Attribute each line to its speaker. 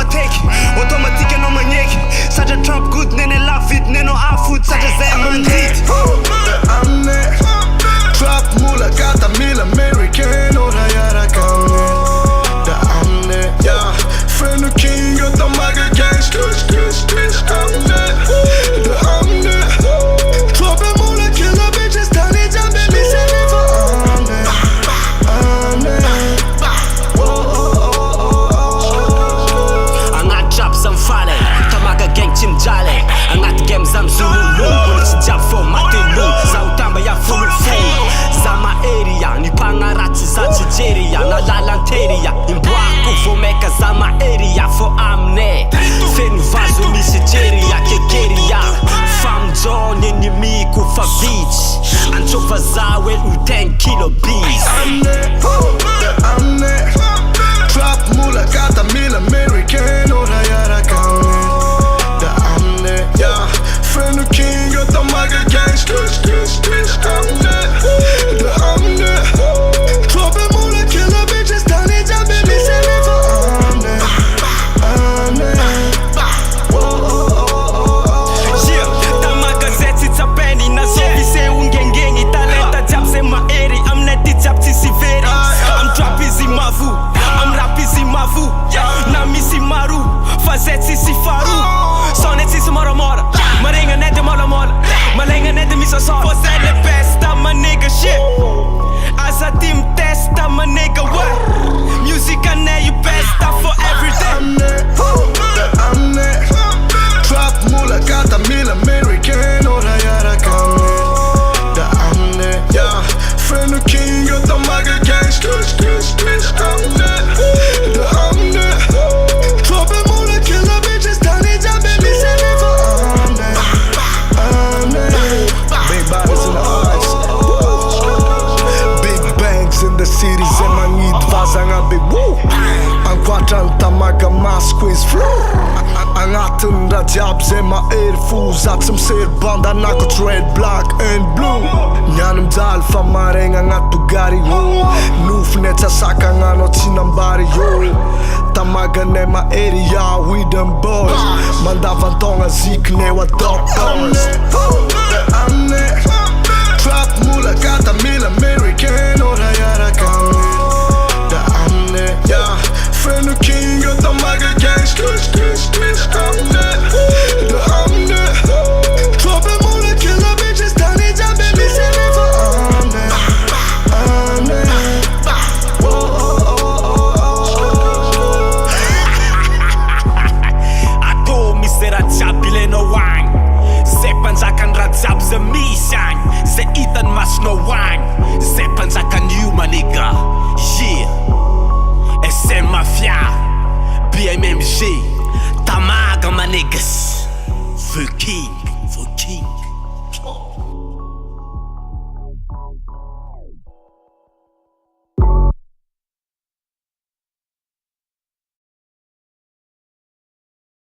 Speaker 1: mateky automatika anao magneky satria Trump good nene lafit nenao afot satria zay mandity
Speaker 2: aminay trap mula gata mila American ora yaraka da aminay feno king ata maga gangsters aminay da aminay trap mula killer bitches tani jambe mi se mi for
Speaker 3: Angat trap zam fale tamaga gang chim jale angat game zam zululu polisi jab for matelu zautamba ya full zama area ni pangaratsy za Nigeria na lalanteria imboako vo meka zama area for amne feno vazo misy jeria kekeria famjone inimiko fa beach antsova zawe u 10 kilo bees
Speaker 2: aminay trap mula gata mila American ora yaraka da aminay feno king ata maga gangsters aminay da aminay trap mula killer bitches tani jambe mi se mi for
Speaker 3: tamaga zay tsy tsapeny na zovy se ungengeny talenta jiaby zay mahery aminay ty jiaby tsisy very am trap izy mavo am rap izy mavo na misy maro fa zay tsisy faro sonay tsisy moramora maregnanay de molamola malagnanay de misasora fô zay le besta manega shit aza ty mitesta manega what music anay you besta for everyday
Speaker 2: aminay trap mula gata mila American ora yaraka da aminay feno king ata maga gangsters aminay da aminay trap mula killer bitches tani jambe mi se mi for big bodies in the eyes big bangs in the city zay magnity vazagna be woo ankoatrany tamaga masy quiz flow agnatin'ny raha jiaby zay mahery fo za tsy misery banda anako red black and blue niany mijaly fa maregna agnaty bogary nofony atsasaka agnano tsinambary tamaganay mahery we them boys mandavantagna zikinay wa doctors aminay trap mula gata mila American ora yaraka da aminay feno king ata maga gangsters aminay da aminay trap mula killer bitches tani jambe mi se mi for
Speaker 3: ato misy raha jiaby ilainao agny zay mpanjakany raha jiaby zay misy agny zay hitany masonao agny zay mpanjakan'io manega SM Mafia BMMG tamaga manegas The King